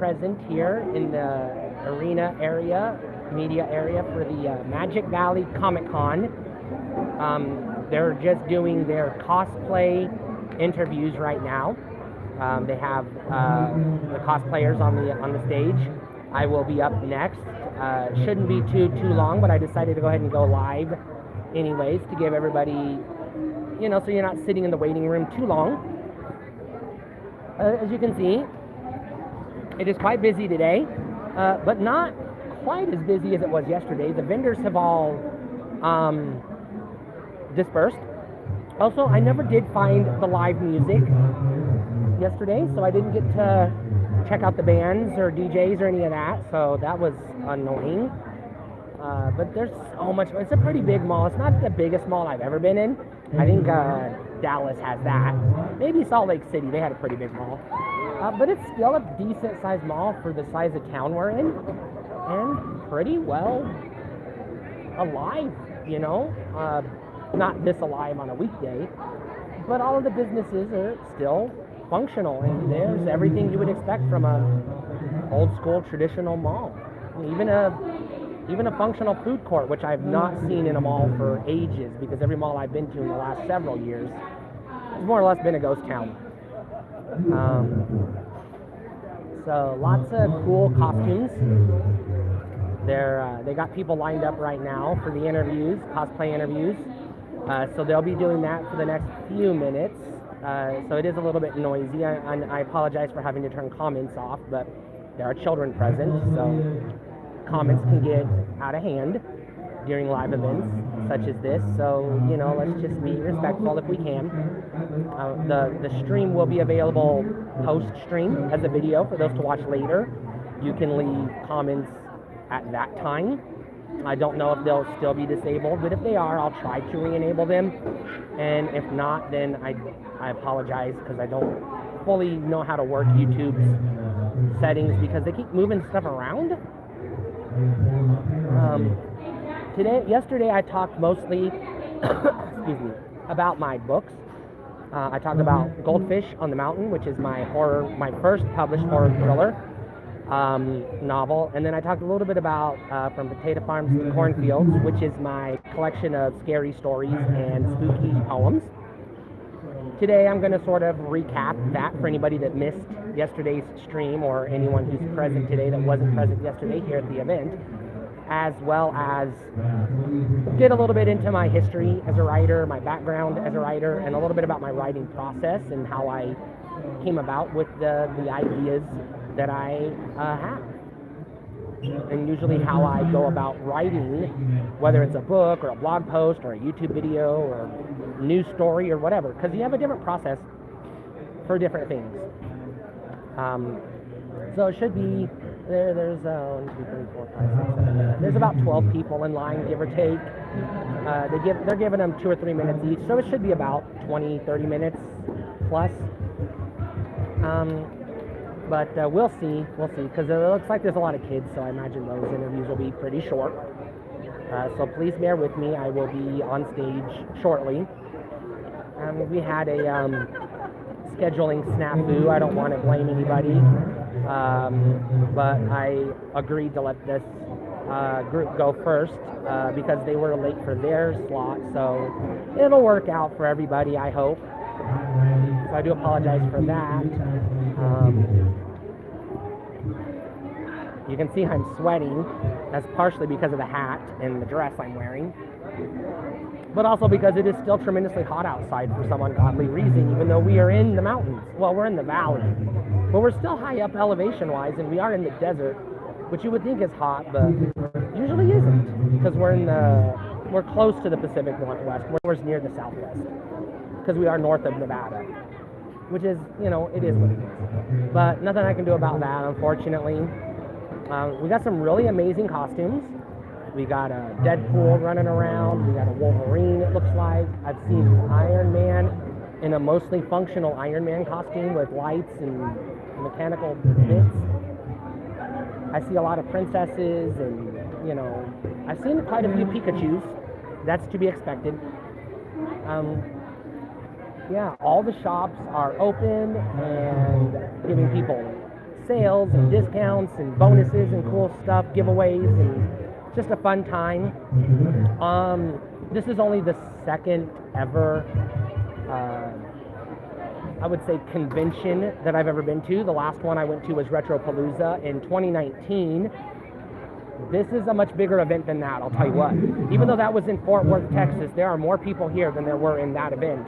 present here in the arena area, media area for the Magic Valley Comic Con. They're just doing their cosplay interviews right now. They have the cosplayers on the stage. I will be up next. Shouldn't be too long, but I decided to go ahead and go live anyways to give everybody, so you're not sitting in the waiting room too long. As you can see, it is quite busy today, but not quite as busy as it was yesterday. The vendors have all dispersed. Also, I never did find the live music yesterday, so I didn't get to check out the bands or DJs or any of that, so that was annoying. But there's so much. It's a pretty big mall. It's not the biggest mall I've ever been in. I think Dallas has that. Maybe Salt Lake City, they had a pretty big mall. But it's still a decent sized mall for the size of town we're in, and pretty well alive, not this alive on a weekday, but all of the businesses are still functional, and there's everything you would expect from a old school traditional mall. Even a functional food court, which I've not seen in a mall for ages, because every mall I've been to in the last several years has more or less been a ghost town. So lots of cool costumes. They got people lined up right now for the interviews, cosplay interviews. So they'll be doing that for the next few minutes. So it is a little bit noisy. I apologize for having to turn comments off, but there are children present, so comments can get out of hand during live events such as this. So, let's just be respectful if we can. The stream will be available post-stream as a video for those to watch later. You can leave comments at that time. I don't know if they'll still be disabled, but if they are, I'll try to re-enable them. And if not, then I apologize, because I don't fully know how to work YouTube's settings, because they keep moving stuff around. Yesterday I talked mostly, excuse me, about my books. I talked about Goldfish on the Mountain, which is my first published horror thriller novel, and then I talked a little bit about From Potato Farms to Cornfields, which is my collection of scary stories and spooky poems. Today I'm going to sort of recap that for anybody that missed yesterday's stream, or anyone who's present today that wasn't present yesterday here at the event, as well as get a little bit into my history as a writer, my background as a writer, and a little bit about my writing process and how I came about with the ideas that I have. And usually how I go about writing, whether it's a book or a blog post or a YouTube video or a news story or whatever, because you have a different process for different things. So it should be, there's 1, 2, 3, 4, 5, 6, 7, 8. There's about 12 people in line, give or take. They're giving them 2 or 3 minutes each, so it should be about 20, 30 minutes plus. But we'll see, because it looks like there's a lot of kids, so I imagine those interviews will be pretty short. So please bear with me, I will be on stage shortly. We had a scheduling snafu. I don't want to blame anybody, but I agreed to let this group go first because they were late for their slot, so it'll work out for everybody, I hope. So I do apologize for that. You can see I'm sweating. That's partially because of the hat and the dress I'm wearing, but also because it is still tremendously hot outside for some ungodly reason, even though we are in the mountains. Well, we're in the valley, but we're still high up elevation-wise, and we are in the desert, which you would think is hot, but usually isn't, because we're close to the Pacific Northwest. We're near the Southwest, because we are north of Nevada, which is, it is what it is. But nothing I can do about that, unfortunately. We got some really amazing costumes. We got a Deadpool running around. We got a Wolverine, it looks like. I've seen Iron Man in a mostly functional Iron Man costume with lights and mechanical bits. I see a lot of princesses and, I've seen quite a few Pikachus. That's to be expected. Yeah, all the shops are open and giving people sales and discounts and bonuses and cool stuff, giveaways, and just a fun time. This is only the second ever, I would say, convention that I've ever been to. The last one I went to was Retropalooza in 2019. This is a much bigger event than that, I'll tell you what. Even though that was in Fort Worth, Texas, there are more people here than there were in that event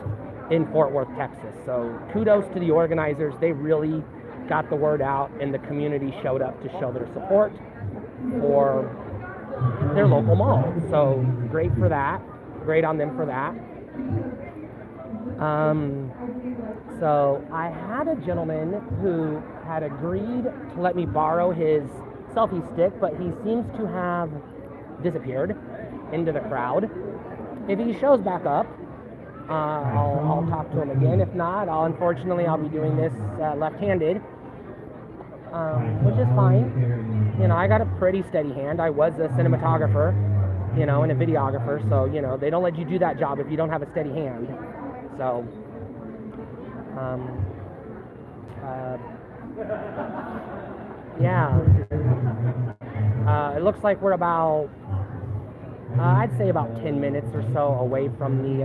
in Fort Worth, Texas. So kudos to the organizers. They really got the word out, and the community showed up to show their support for their local mall. So great for that. Great on them for that. So I had a gentleman who had agreed to let me borrow his selfie stick, but he seems to have disappeared into the crowd. If he shows back up, I'll talk to him again. If not, unfortunately I'll be doing this left-handed, which is fine. You know, I got a pretty steady hand. I was a cinematographer, you know, and a videographer, so, you know, they don't let you do that job if you don't have a steady hand. So, yeah. It looks like we're about, I'd say about 10 minutes or so away from me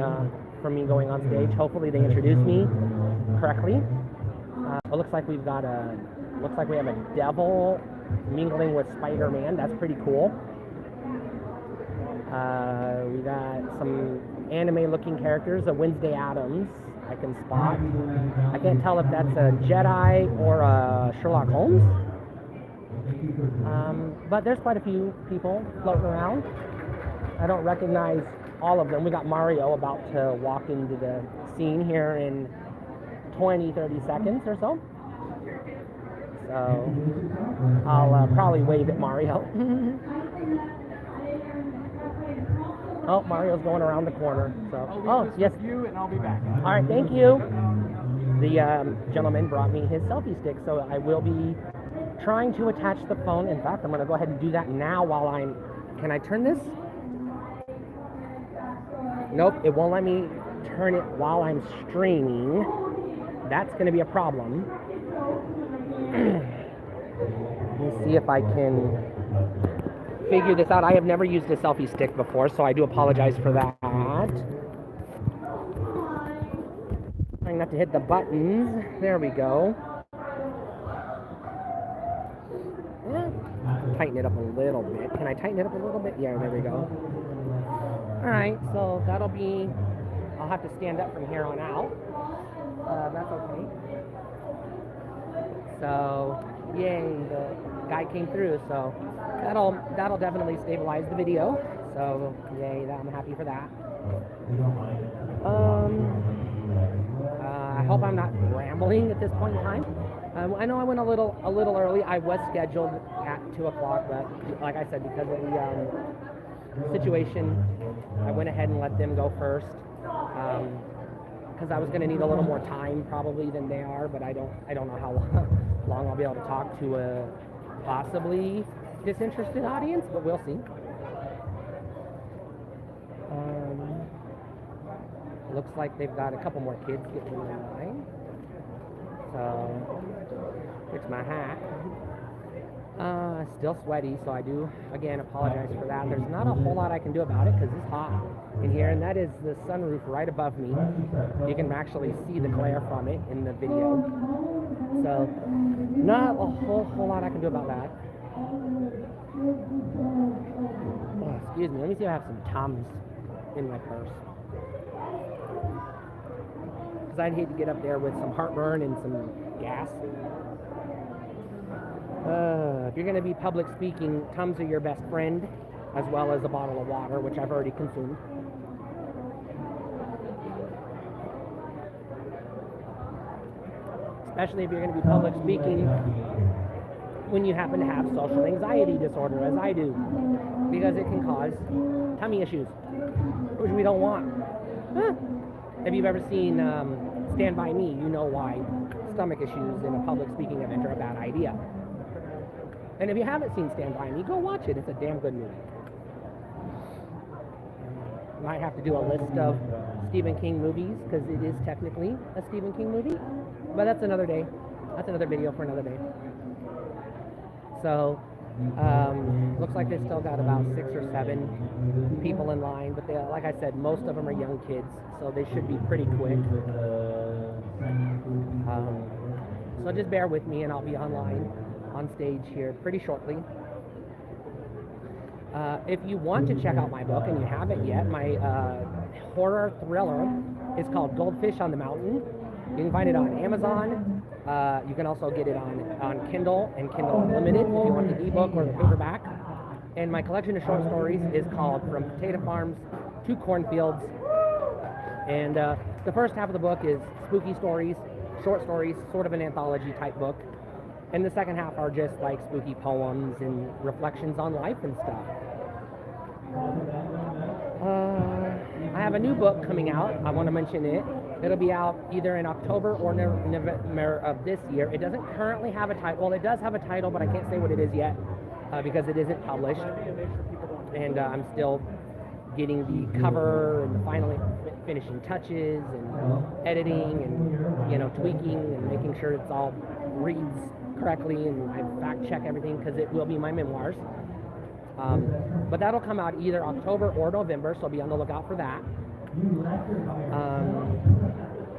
going on stage. Hopefully they introduce me correctly. It looks like we have a devil mingling with Spider-Man. That's pretty cool. We got some anime-looking characters. A Wednesday Addams I can spot. I can't tell if that's a Jedi or a Sherlock Holmes. But there's quite a few people floating around. I don't recognize all of them. We got Mario about to walk into the scene here in 20-30 seconds or so. So I'll probably wave at Mario. Oh, Mario's going around the corner. So, yes. You and I'll be back. All right, thank you. The gentleman brought me his selfie stick, so I will be trying to attach the phone. In fact, I'm going to go ahead and do that now while I'm... Can I turn this? Nope, it won't let me turn it while I'm streaming. That's going to be a problem. Let me see if I can figure this out. I have never used a selfie stick before, so I do apologize for that. Trying not to hit the buttons. There we go. Tighten it up a little bit. Can I tighten it up a little bit? Yeah, there we go. Alright, so that'll be... I'll have to stand up from here on out. That's okay. So, yay, the guy came through, so that'll definitely stabilize the video. So, yay, I'm happy for that. I hope I'm not rambling at this point in time. I know I went a little early. I was scheduled at 2 o'clock, but like I said, because of the situation, I went ahead and let them go first. Because I was going to need a little more time probably than they are, but I don't know how long I'll be able to talk to a possibly disinterested audience, but we'll see. Looks like they've got a couple more kids getting in line. So, fix my hat. Still sweaty, so I do, again, apologize for that. There's not a whole lot I can do about it because it's hot in here, and that is the sunroof right above me. You can actually see the glare from it in the video. So, not a whole lot I can do about that. Oh, excuse me, let me see if I have some Tums in my purse. Because I'd hate to get up there with some heartburn and some gas. If you're going to be public speaking, Tums are your best friend, as well as a bottle of water, which I've already consumed. Especially if you're going to be public speaking when you happen to have social anxiety disorder, as I do, because it can cause tummy issues, which we don't want. If you've ever seen Stand By Me, you know why stomach issues in a public speaking event are a bad idea. And if you haven't seen Stand By Me, go watch it. It's a damn good movie. Might have to do a list of Stephen King movies, because it is technically a Stephen King movie. But that's another day. That's another video for another day. So looks like they still got about 6 or 7 people in line, but they, like I said, most of them are young kids, so they should be pretty quick. So just bear with me, and I'll be online on stage here pretty shortly. If you want to check out my book and you haven't yet, my horror thriller is called Goldfish on the Mountain. You can find it on Amazon. You can also get it on Kindle and Kindle Unlimited if you want the ebook or the paperback. And my collection of short stories is called From Potato Farms to Cornfields. And the first half of the book is spooky stories, short stories, sort of an anthology type book. And the second half are just like spooky poems and reflections on life and stuff. I have a new book coming out. I want to mention it. It'll be out either in October or November of this year. It doesn't currently have a title. Well, it does have a title, but I can't say what it is yet because it isn't published. And I'm still getting the cover and the final finishing touches and editing and, you know, tweaking and making sure it's all reads correctly, and I fact check everything because it will be my memoirs. But that'll come out either October or November, so be on the lookout for that.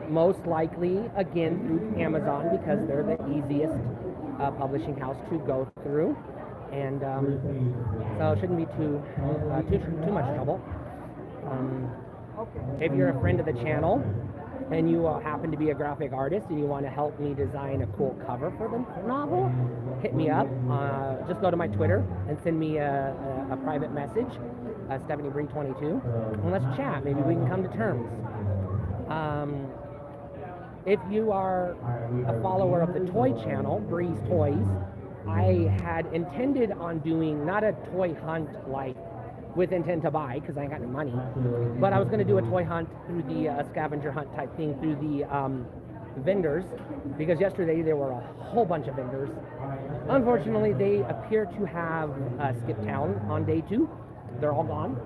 Most likely, again, through Amazon because they're the easiest publishing house to go through, and so it shouldn't be too much trouble. If you're a friend of the channel and you happen to be a graphic artist and you want to help me design a cool cover for the novel, hit me up. Just go to my Twitter and send me a private message, StephanieBree22, and let's chat. Maybe we can come to terms. If you are a follower of the toy channel, Bree's Toys, I had intended on doing not a toy hunt like with intent to buy because I ain't got any money, but I was going to do a toy hunt through the scavenger hunt type thing through the vendors, because yesterday there were a whole bunch of vendors. Unfortunately, they appear to have skipped town on day 2. They're all gone.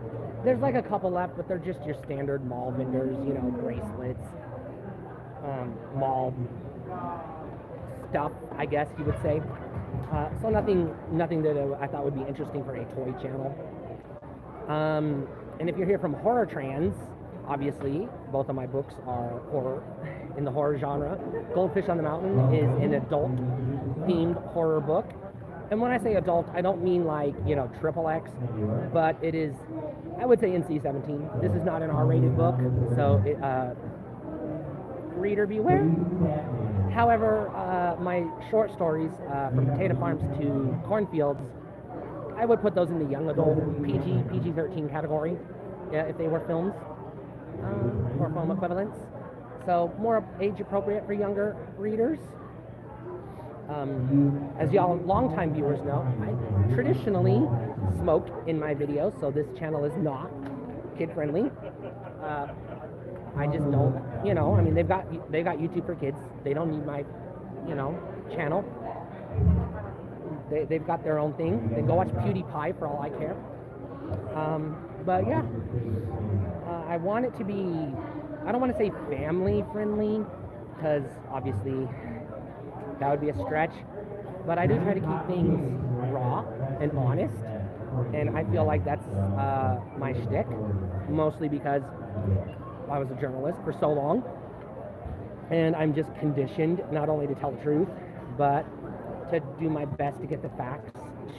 There's like a couple left, but they're just your standard mall vendors, you know, bracelets, mall stuff, I guess you would say. So nothing that I thought would be interesting for a toy channel. And if you're here from Horror Trans, obviously both of my books are horror in the horror genre. Goldfish on the Mountain is an adult themed horror book. And when I say adult, I don't mean like, you know, XXX, but it is, I would say NC-17. This is not an R-rated book, so reader beware. However, my short stories, From Potato Farms to Cornfields, I would put those in the young adult PG-13 category, if they were films or film equivalents. So more age appropriate for younger readers. As y'all longtime viewers know, I traditionally smoke in my videos, so this channel is not kid friendly. I just don't, you know, I mean, they've got YouTube for kids. They don't need my, you know, channel. They've got their own thing. They go watch PewDiePie for all I care. But yeah, I want it to be, I don't want to say family friendly, because obviously that would be a stretch, but I do try to keep things raw and honest, and I feel like that's my shtick, mostly because I was a journalist for so long, and I'm just conditioned not only to tell the truth, but to do my best to get the facts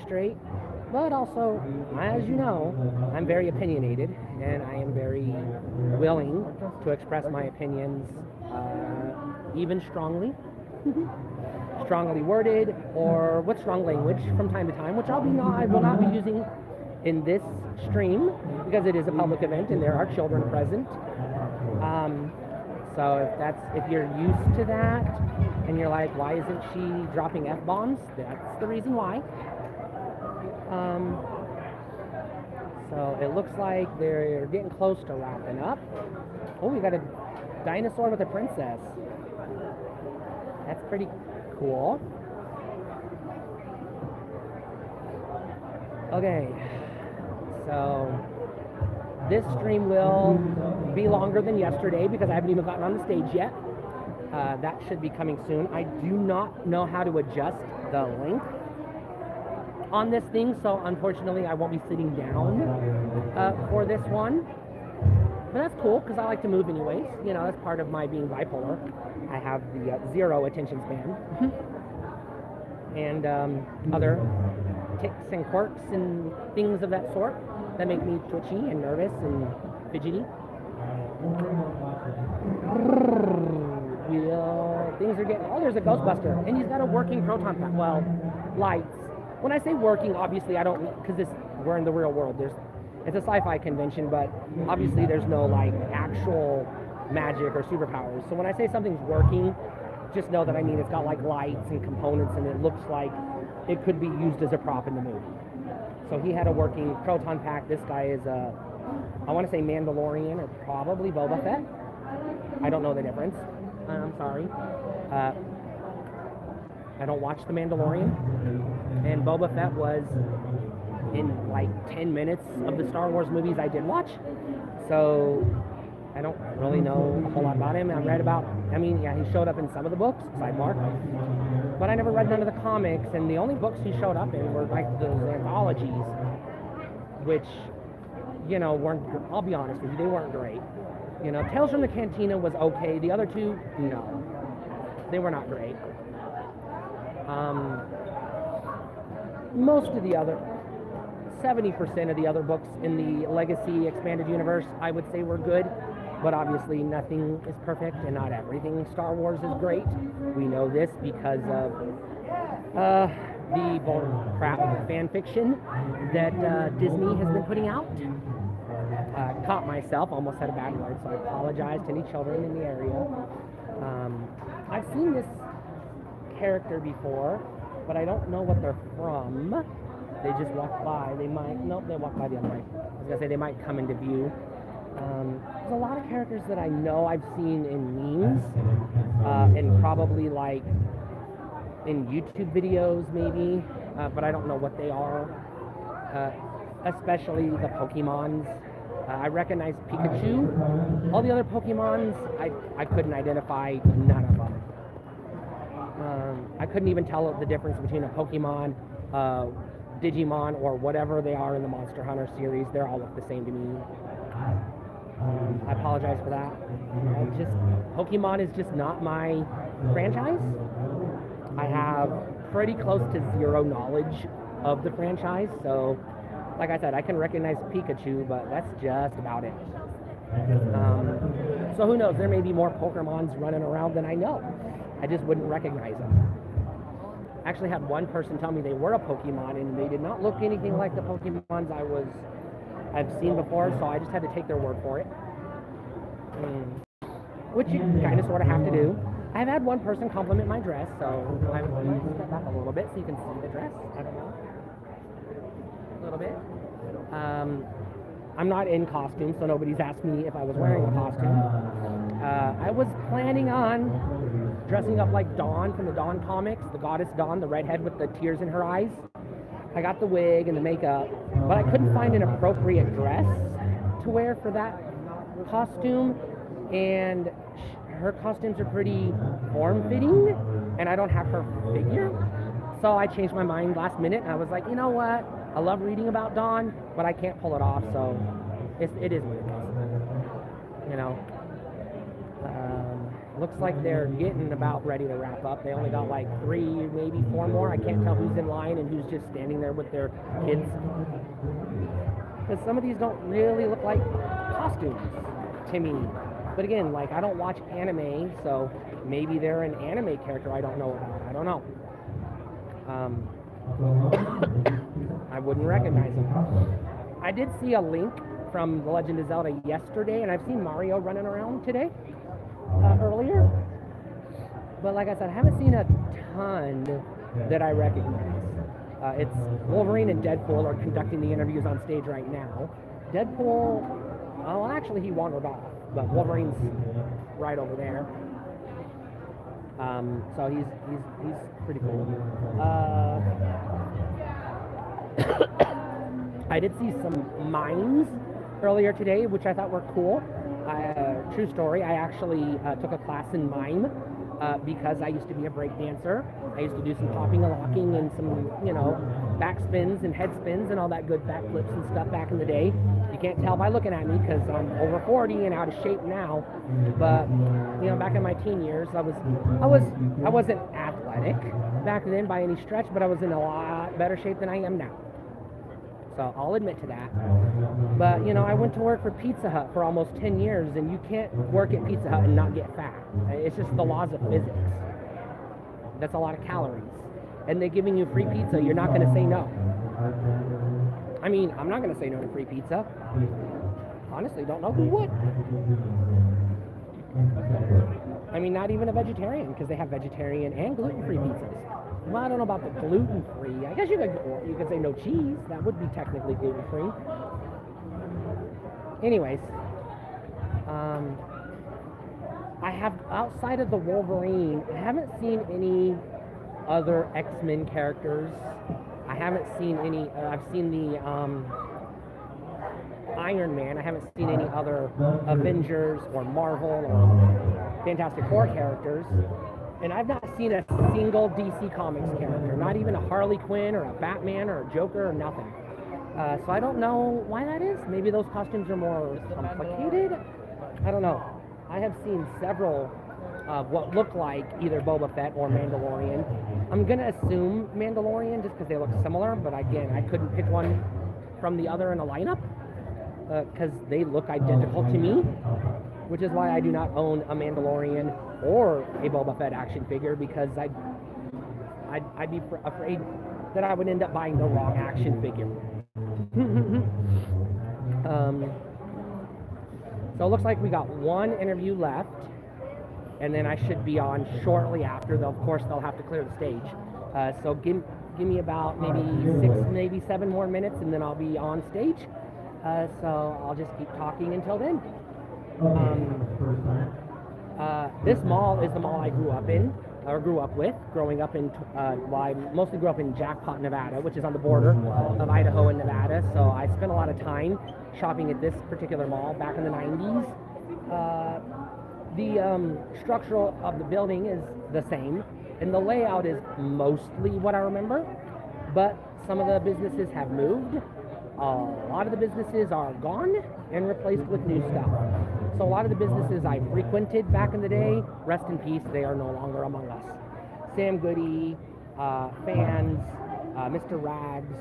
straight. But also, as you know, I'm very opinionated, and I am very willing to express my opinions, even strongly, strongly worded, or with strong language from time to time, which I will not be using in this stream because it is a public event and there are children present. So if you're used to that and you're like, why isn't she dropping F-bombs? That's the reason why. So it looks like they're getting close to wrapping up. Oh, we got a dinosaur with a princess. That's pretty cool. Okay, so this stream will be longer than yesterday because I haven't even gotten on the stage yet. That should be coming soon. I do not know how to adjust the length on this thing, so unfortunately I won't be sitting down for this one. But that's cool because I like to move anyways. You know, that's part of my being bipolar. I have the zero attention span. And other tics and quirks and things of that sort that make me twitchy and nervous and fidgety. Things are getting, oh, there's a Ghostbuster, and he's got a working proton pack. Well, lights. When I say working, obviously I don't, because we're in the real world. It's a sci-fi convention, but obviously there's no like actual magic or superpowers. So when I say something's working, just know that I mean it's got like lights and components, and it looks like it could be used as a prop in the movie. So he had a working proton pack. This guy is I want to say Mandalorian or probably Boba Fett. I don't know the difference. I'm sorry. I don't watch The Mandalorian. And Boba Fett was in like 10 minutes of the Star Wars movies I did watch. So I don't really know a whole lot about him. He showed up in some of the books, sidebar. But I never read none of the comics, and the only books he showed up in were like those anthologies, which, you know, I'll be honest with you, they weren't great. You know, Tales from the Cantina was okay. The other two, no. They were not great. Most of the other, 70% of the other books in the Legacy Expanded Universe, I would say were good. But obviously nothing is perfect and not everything Star Wars is great. We know this because of the bullcrap fan fiction that Disney has been putting out. Caught myself, almost said a bad word, so I apologize to any children in the area. I've seen this character before, but I don't know what they're from. They just walk by. They walk by the other way. I was going to say they might come into view. There's a lot of characters that I know I've seen in memes, and probably like in YouTube videos maybe, but I don't know what they are, especially the Pokemons. I recognize Pikachu. All the other Pokemons, I couldn't identify none of them. I couldn't even tell the difference between a Pokemon, Digimon, or whatever they are in the Monster Hunter series. They all look the same to me. I apologize for that. Pokemon is just not my franchise. I have pretty close to zero knowledge of the franchise, so like I said, I can recognize Pikachu, but that's just about it. So who knows? There may be more Pokemons running around than I know. I just wouldn't recognize them. I actually had one person tell me they were a Pokemon, and they did not look anything like the Pokemons I've seen before, so I just had to take their word for it. Which you kind of sort of have to do. I've had one person compliment my dress, so I'm going to step back a little bit so you can see the dress. I don't know. A little bit. I'm not in costume, so nobody's asked me if I was wearing a costume. I was planning on dressing up like Dawn from the Dawn comics, the goddess Dawn, the redhead with the tears in her eyes. I got the wig and the makeup, but I couldn't find an appropriate dress to wear for that costume, and her costumes are pretty form-fitting, and I don't have her figure. So I changed my mind last minute, and I was like, you know what? I love reading about Dawn, but I can't pull it off, so it is what it is. You know? Looks like they're getting about ready to wrap up. They only got like 3, maybe 4 more. I can't tell who's in line and who's just standing there with their kids. Because some of these don't really look like costumes to me. But again, like, I don't watch anime, so maybe they're an anime character I don't know about. I don't know. I wouldn't recognize them. I did see a Link from The Legend of Zelda yesterday, and I've seen Mario running around today, earlier. But like I said, I haven't seen a ton that I recognize. It's Wolverine and Deadpool are conducting the interviews on stage right now. Deadpool, well, actually he wandered off, but Wolverine's right over there. So he's pretty cool. I did see some mimes earlier today, which I thought were cool. True story, I actually took a class in mime because I used to be a break dancer. I used to do some popping and locking and some, back spins and head spins and all that good back flips and stuff back in the day. You can't tell by looking at me because I'm over 40 and out of shape now. But back in my teen years, I wasn't athletic back then by any stretch, but I was in a lot better shape than I am now. So I'll admit to that. But, I went to work for Pizza Hut for almost 10 years, and you can't work at Pizza Hut and not get fat. It's just the laws of physics. That's a lot of calories. And they're giving you free pizza, you're not going to say no. I mean, I'm not going to say no to free pizza. Honestly, don't know who would. I mean, not even a vegetarian, because they have vegetarian and gluten-free pizzas. Well, I don't know about the gluten-free. I guess you could say no cheese. That would be technically gluten-free. Anyways, I have, outside of the Wolverine, I haven't seen any other X-Men characters. I haven't seen any, I've seen the Iron Man. I haven't seen any other Avengers or Marvel or Fantastic Four characters. And I've not seen a single DC Comics character, not even a Harley Quinn or a Batman or a Joker or nothing. So I don't know why that is. Maybe those costumes are more complicated. I don't know. I have seen several of what look like either Boba Fett or Mandalorian. I'm going to assume Mandalorian just because they look similar, but again, I couldn't pick one from the other in a lineup because they look identical to me, which is why I do not own a Mandalorian or a Boba Fett action figure, because I'd be afraid that I would end up buying the wrong action figure. So it looks like we got one interview left, and then I should be on shortly after. Of course, they'll have to clear the stage. So give me about maybe 6, maybe 7 more minutes, and then I'll be on stage. So I'll just keep talking until then. This mall is the mall I grew up with, growing up in, I mostly grew up in Jackpot, Nevada, which is on the border of Idaho and Nevada, so I spent a lot of time shopping at this particular mall back in the 90s. The structural of the building is the same, and the layout is mostly what I remember, but some of the businesses have moved. A lot of the businesses are gone and replaced with new stuff. So a lot of the businesses I frequented back in the day, rest in peace, they are no longer among us. Sam Goody, Fans, Mr. Rags,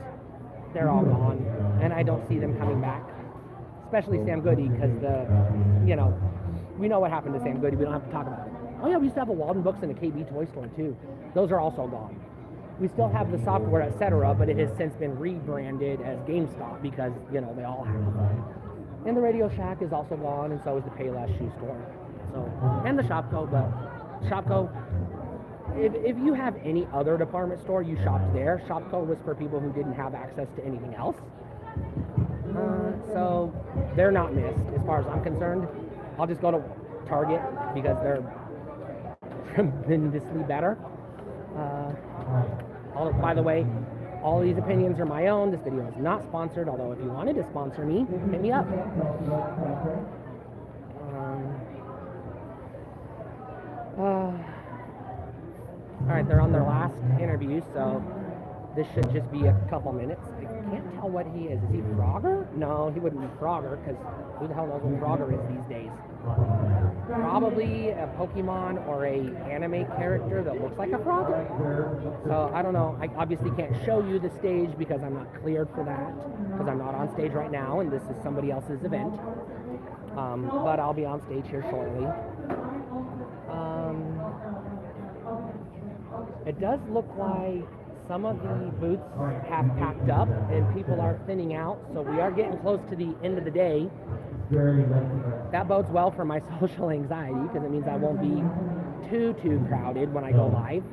they're all gone, and I don't see them coming back. Especially Sam Goody, because we know what happened to Sam Goody. We don't have to talk about it. Oh yeah, we used to have a Walden Books and a KB Toy Store too. Those are also gone. We still have the software, etc., but it has since been rebranded as GameStop because, they all have. And the Radio Shack is also gone, and so is the Payless Shoe Store. So, and the Shopko, but Shopko, if you have any other department store, you shopped there. Shopko was for people who didn't have access to anything else. So they're not missed as far as I'm concerned. I'll just go to Target because they're tremendously better. By the way, all these opinions are my own. This video is not sponsored, although if you wanted to sponsor me, hit me up. Alright, they're on their last interview, so this should just be a couple minutes. I can't tell what he is. Is he Frogger? No, he wouldn't be Frogger, because who the hell knows what Frogger is these days? Probably a Pokemon or a anime character that looks like a Frogger. So, I don't know. I obviously can't show you the stage because I'm not cleared for that, because I'm not on stage right now, and this is somebody else's event. But I'll be on stage here shortly. It does look like some of the booths have packed up and people are thinning out, so we are getting close to the end of the day. That bodes well for my social anxiety because it means I won't be too crowded when I go live.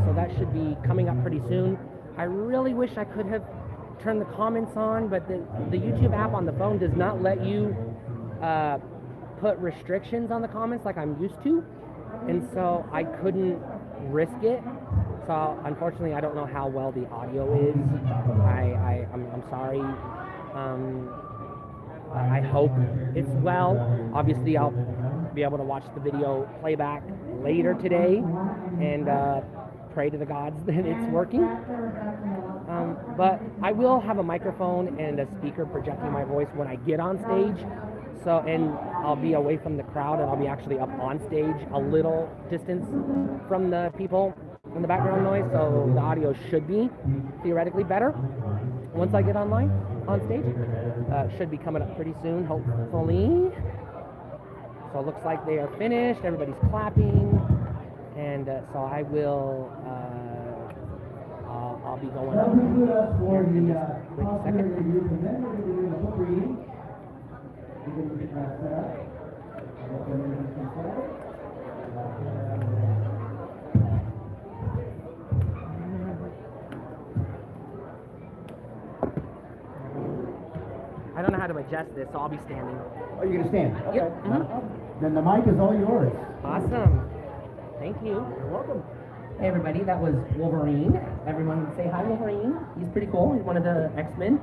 So that should be coming up pretty soon. I really wish I could have turned the comments on, but the YouTube app on the phone does not let you put restrictions on the comments like I'm used to, and so I couldn't risk it. So unfortunately, I don't know how well the audio is. I'm sorry. I hope it's well. Obviously, I'll be able to watch the video playback later today and pray to the gods that it's working. But I will have a microphone and a speaker projecting my voice when I get on stage. So, and I'll be away from the crowd, and I'll be actually up on stage a little distance from the people in the background noise. So the audio should be theoretically better once I get on stage. Should be coming up pretty soon, hopefully. So it looks like they are finished. Everybody's clapping, and so I will. I'll be going up here in just a quick second. I don't know how to adjust this, so I'll be standing. Oh, you're going to stand? Okay. Yep. Mm-hmm. Then the mic is all yours. Awesome. Thank you. You're welcome. Hey everybody, that was Wolverine. Everyone say hi, Wolverine. He's pretty cool. He's one of the X-Men.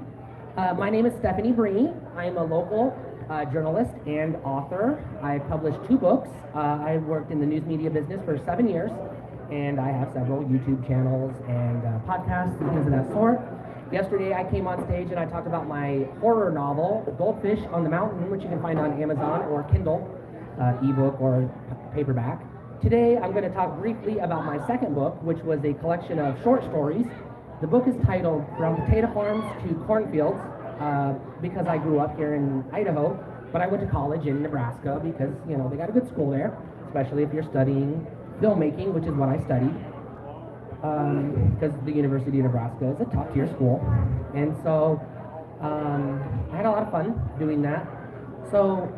My name is Stephanie Bree. I'm a local journalist and author. I published 2 books. I worked in the news media business for 7 years, and I have several YouTube channels and podcasts and things of that sort. Yesterday I came on stage and I talked about my horror novel, Goldfish on the Mountain, which you can find on Amazon or Kindle, ebook or paperback. Today I'm going to talk briefly about my second book, which was a collection of short stories. The book is titled From Potato Farms to Cornfields, because I grew up here in Idaho, but I went to college in Nebraska because, you know, they got a good school there, especially if you're studying filmmaking, which is what I studied. Because the University of Nebraska is a top-tier school. And so I had a lot of fun doing that. So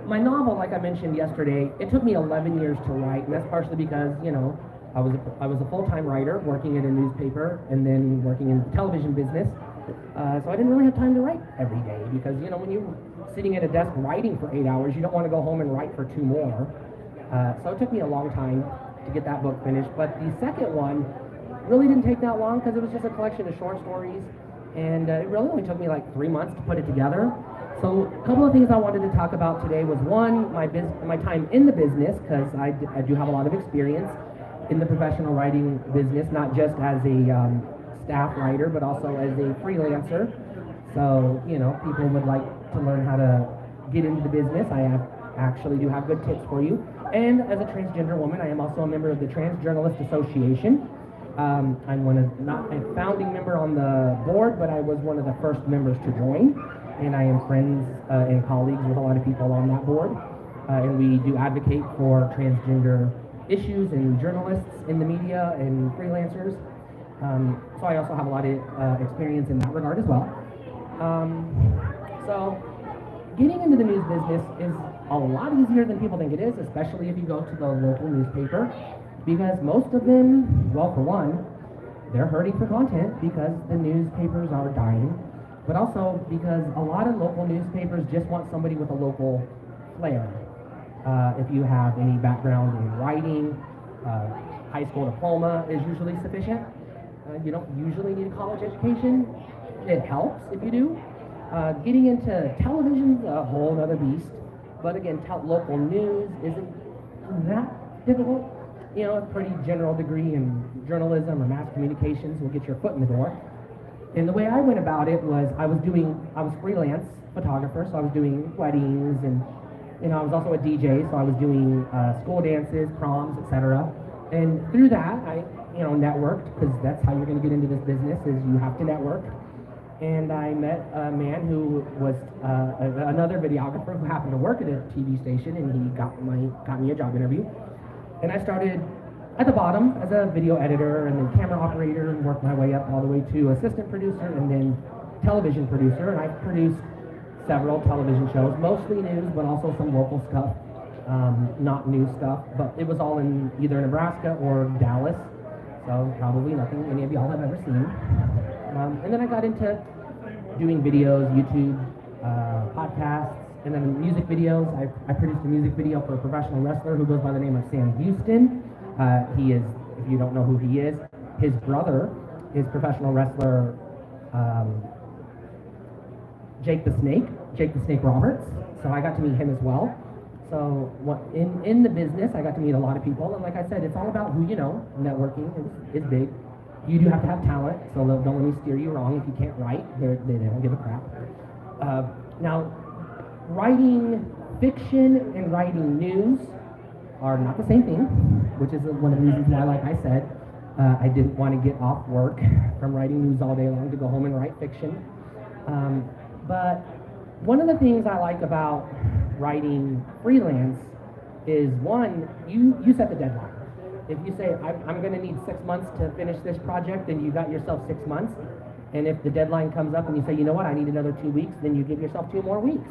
my novel, like I mentioned yesterday, it took me 11 years to write, and that's partially because, you know, I was a full-time writer working at a newspaper and then working in the television business. So I didn't really have time to write every day because, you know, when you're sitting at a desk writing for 8 hours, you don't want to go home and write for 2 more. So it took me a long time to get that book finished, but the second one really didn't take that long because it was just a collection of short stories, and it really only took me like 3 months to put it together. So a couple of things I wanted to talk about today was, one, my time in the business, because I do have a lot of experience in the professional writing business, not just as a staff writer, but also as a freelancer. So, you know, people would like to learn how to get into the business. I actually do have good tips for you. And as a transgender woman, I am also a member of the Trans Journalist Association. I'm not a founding member on the board, but I was one of the first members to join. And I am friends and colleagues with a lot of people on that board. And we do advocate for transgender issues and journalists in the media and freelancers. So I also have a lot of experience in that regard as well. So getting into the news business is a lot easier than people think it is, especially if you go to the local newspaper, because most of them, well, for one, they're hurting for content because the newspapers are dying, but also because a lot of local newspapers just want somebody with a local flair. If you have any background in writing, high school diploma is usually sufficient. You don't usually need a college education. It helps if you do. Getting into television's a whole other beast. But again, local news isn't that difficult. You know, a pretty general degree in journalism or mass communications will get your foot in the door. And the way I went about it was I was freelance photographer, so I was doing weddings, and, you know, I was also a DJ, so I was doing school dances, proms, etc. And through that, I, you know, networked, because that's how you're going to get into this business, is you have to network. And I met a man who was another videographer who happened to work at a TV station, and he got me a job interview. And I started at the bottom as a video editor and then camera operator, and worked my way up all the way to assistant producer and then television producer. And I've produced several television shows, mostly news, but also some local stuff, not new stuff. But it was all in either Nebraska or Dallas, so probably nothing any of y'all have ever seen. And then I got into doing videos, YouTube, podcasts, and then music videos. I produced a music video for a professional wrestler who goes by the name of Sam Houston. He is, if you don't know who he is, his brother is professional wrestler Jake the Snake Roberts. So I got to meet him as well. So in the business, I got to meet a lot of people, and like I said, it's all about who you know. Networking is big. You do have to have talent, so don't let me steer you wrong. If you can't write, they don't give a crap. Now, writing fiction and writing news are not the same thing, which is one of the reasons why, like I said, I didn't want to get off work from writing news all day long to go home and write fiction. But one of the things I like about writing freelance is, one, you set the deadline. If you say, I'm going to need 6 months to finish this project, then you got yourself 6 months. And if the deadline comes up and you say, you know what, I need another 2 weeks, then you give yourself 2 more weeks.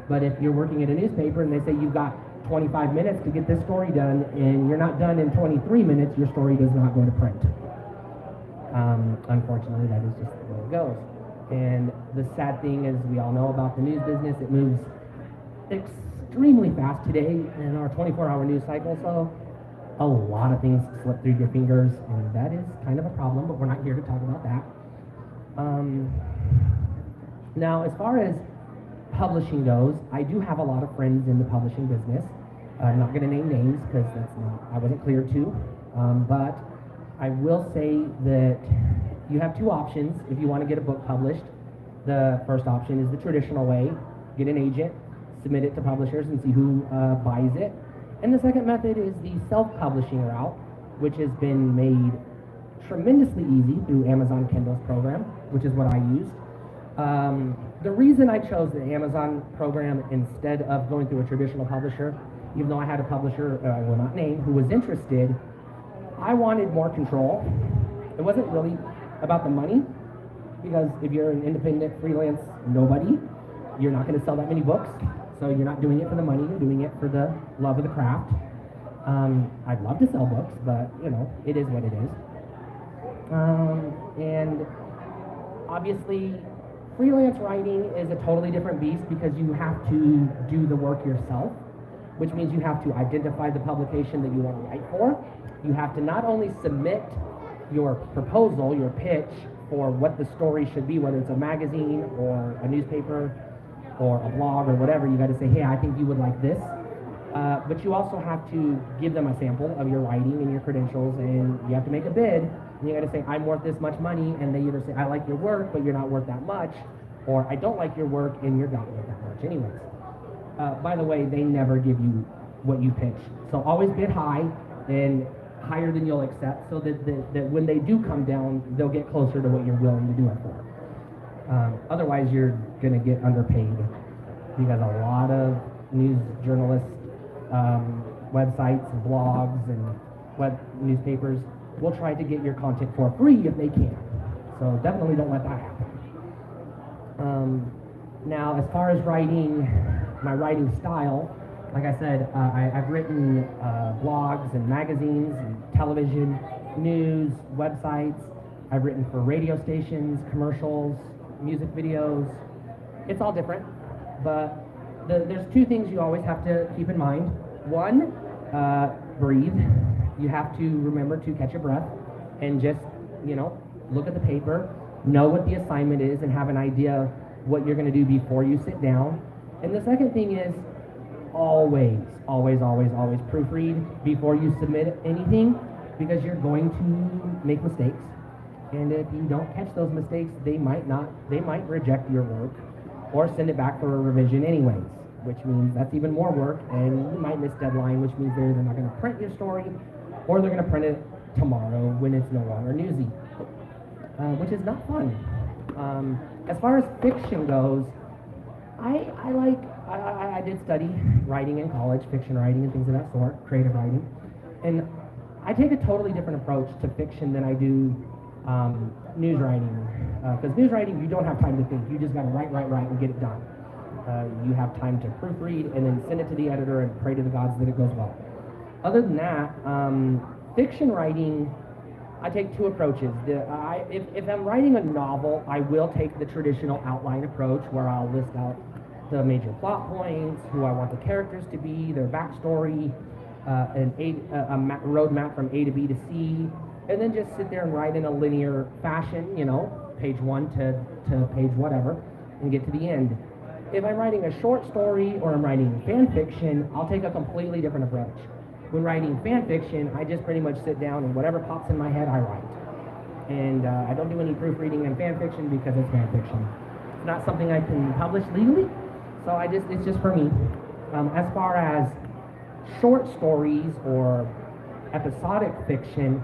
But if you're working at a newspaper and they say you've got 25 minutes to get this story done and you're not done in 23 minutes, your story does not go to print. Unfortunately, that is just the way it goes. And the sad thing is, we all know about the news business. It moves extremely fast today in our 24-hour news cycle, so a lot of things slip through your fingers, and that is kind of a problem, but we're not here to talk about that. Now, as far as publishing goes, I do have a lot of friends in the publishing business. I'm not going to name names because I wasn't clear to, but I will say that you have 2 options if you want to get a book published. The first option is the traditional way: get an agent, submit it to publishers, and see who buys it. And the second method is the self-publishing route, which has been made tremendously easy through Amazon Kindle's program, which is what I used. The reason I chose the Amazon program instead of going through a traditional publisher, even though I had a publisher I will not name who was interested, I wanted more control. It wasn't really about the money, because if you're an independent freelance nobody, you're not going to sell that many books. So you're not doing it for the money, you're doing it for the love of the craft. I'd love to sell books, but you know, it is what it is. And obviously, freelance writing is a totally different beast because you have to do the work yourself, which means you have to identify the publication that you want to write for. You have to not only submit your proposal, your pitch, for what the story should be, whether it's a magazine or a newspaper or a blog or whatever. You got to say, hey, I think you would like this. But you also have to give them a sample of your writing and your credentials, and you have to make a bid. And you got to say, I'm worth this much money, and they either say, I like your work, but you're not worth that much, or I don't like your work, and you're not worth that much anyways. By the way, they never give you what you pitch. So always bid high, and higher than you'll accept, so that when they do come down, they'll get closer to what you're willing to do it for. Otherwise, you're going to get underpaid, because a lot of news journalists, websites, and blogs, and web newspapers will try to get your content for free if they can. So definitely don't let that happen. Now, as far as writing, my writing style, like I said, I've written blogs and magazines and television, news, websites. I've written for radio stations, commercials, music videos. It's all different, but there's 2 things you always have to keep in mind. One, breathe. You have to remember to catch your breath and just, look at the paper, know what the assignment is, and have an idea what you're going to do before you sit down. And the second thing is always proofread before you submit anything, because you're going to make mistakes. And if you don't catch those mistakes, they might reject your work or send it back for a revision anyways, which means that's even more work, and you might miss deadline, which means they're either not going to print your story or they're going to print it tomorrow when it's no longer newsy, which is not fun. As far as fiction goes, I did study writing in college, fiction writing and things of that sort, creative writing, and I take a totally different approach to fiction than I do news writing, because news writing, you don't have time to think. You just got to write and get it done. You have time to proofread and then send it to the editor and pray to the gods that it goes well. Other than that, fiction writing, I take 2 approaches. If I'm writing a novel, I will take the traditional outline approach, where I'll list out the major plot points, who I want the characters to be, their backstory, a roadmap from A to B to C, and then just sit there and write in a linear fashion, page 1 to page whatever, and get to the end. If I'm writing a short story or I'm writing fan fiction, I'll take a completely different approach. When writing fan fiction, I just pretty much sit down and whatever pops in my head, I write. And I don't do any proofreading in fan fiction because it's fan fiction. It's not something I can publish legally, so it's just for me. As far as short stories or episodic fiction,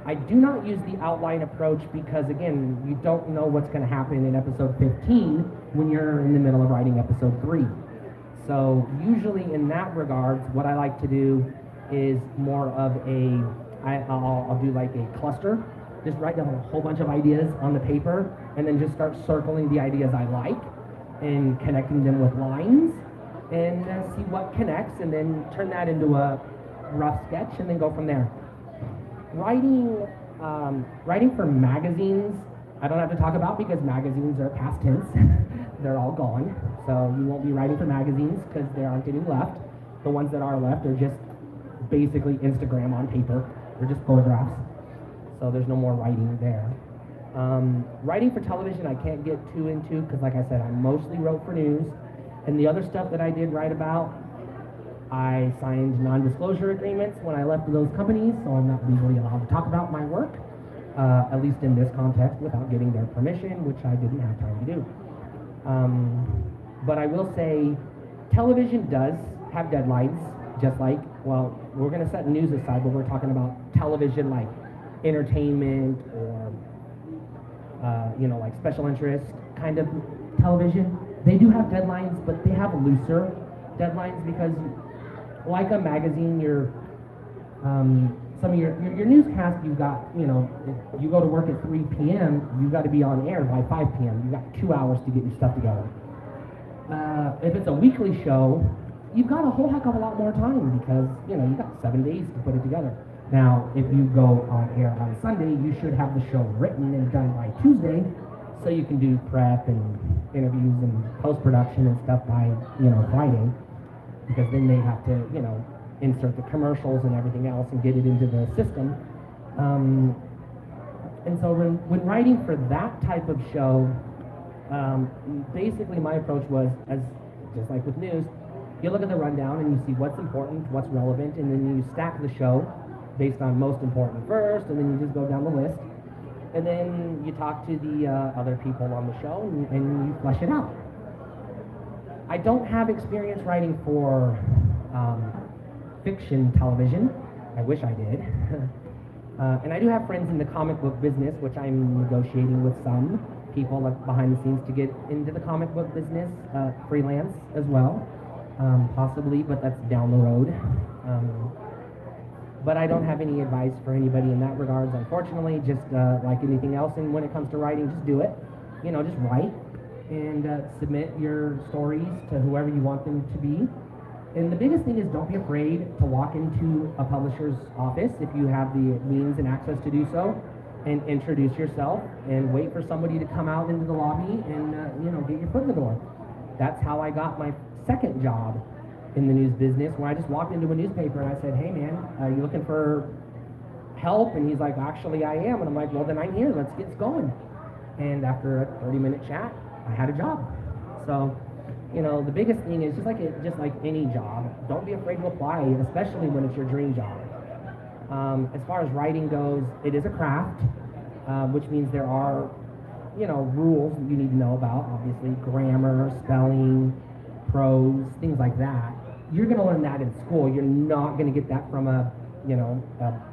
I do not use the outline approach because, again, you don't know what's going to happen in episode 15 when you're in the middle of writing episode 3. So usually in that regards, what I like to do is more of I'll do like a cluster, just write down a whole bunch of ideas on the paper and then just start circling the ideas I like and connecting them with lines and see what connects and then turn that into a rough sketch and then go from there. Writing for magazines, I don't have to talk about because magazines are past tense. They're all gone. So you won't be writing for magazines because there aren't any left. The ones that are left are just basically Instagram on paper. They're just photographs. So there's no more writing there. Writing for television I can't get too into because, like I said, I mostly wrote for news. And the other stuff that I did write about, I signed non-disclosure agreements when I left those companies, so I'm not legally allowed to talk about my work, at least in this context, without getting their permission, which I didn't have time to do. But I will say, television does have deadlines, just like, well, we're going to set news aside, but we're talking about television like entertainment or, like special interest kind of television. They do have deadlines, but they have looser deadlines because, like a magazine, some of your newscast, you've got, if you go to work at 3 p.m., you've got to be on air by 5 p.m. You've got 2 hours to get your stuff together. If it's a weekly show, you've got a whole heck of a lot more time because, you've got 7 days to put it together. Now, if you go on air on Sunday, you should have the show written and done by Tuesday, so you can do prep and interviews and post-production and stuff by, Friday, because then they have to, insert the commercials and everything else and get it into the system. And so when writing for that type of show, basically my approach was, just like with news, you look at the rundown and you see what's important, what's relevant, and then you stack the show based on most important first, and then you just go down the list. And then you talk to the other people on the show and you flesh it out. I don't have experience writing for fiction television. I wish I did. And I do have friends in the comic book business, which I'm negotiating with some people behind the scenes to get into the comic book business, freelance as well, possibly, but that's down the road. But I don't have any advice for anybody in that regards, unfortunately. Just like anything else, and when it comes to writing, just do it. Just write and submit your stories to whoever you want them to be. And the biggest thing is don't be afraid to walk into a publisher's office if you have the means and access to do so, and introduce yourself and wait for somebody to come out into the lobby and get your foot in the door. That's how I got my second job in the news business, when I just walked into a newspaper and I said, "Hey man, you looking for help?" And he's like, "Actually I am." And I'm like, "Well then I'm here, let's get going." And after a 30-minute chat, I had a job. So, the biggest thing is just like any job, don't be afraid to apply, especially when it's your dream job. As far as writing goes, it is a craft, which means there are, rules that you need to know about, obviously, grammar, spelling, prose, things like that. You're going to learn that in school. You're not going to get that from a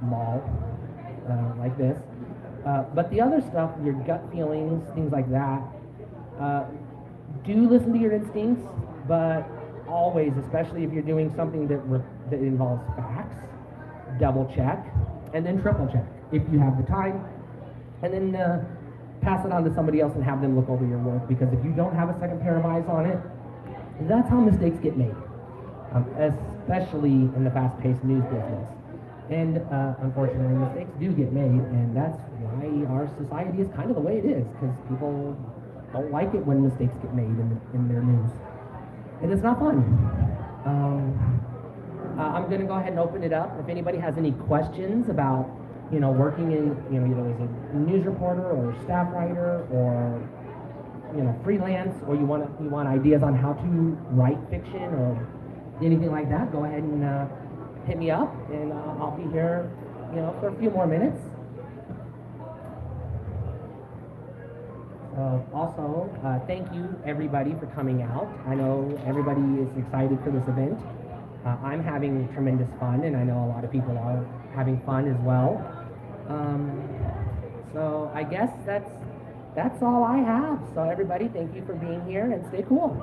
mall like this. But the other stuff, your gut feelings, things like that, do listen to your instincts, but always, especially if you're doing something that involves facts, double check, and then triple check if you have the time, and then pass it on to somebody else and have them look over your work, because if you don't have a second pair of eyes on it, that's how mistakes get made, especially in the fast-paced news business. And unfortunately, mistakes do get made, and that's why our society is kind of the way it is, because people don't like it when mistakes get made in their news. And it's not fun. I'm going to go ahead and open it up. If anybody has any questions about, working in, either as a news reporter or staff writer or freelance, or you want ideas on how to write fiction or anything like that, go ahead and hit me up, and I'll be here, for a few more minutes. Also, thank you everybody for coming out. I know everybody is excited for this event. I'm having tremendous fun, and I know a lot of people are having fun as well. So I guess that's all I have. So everybody, thank you for being here, and stay cool.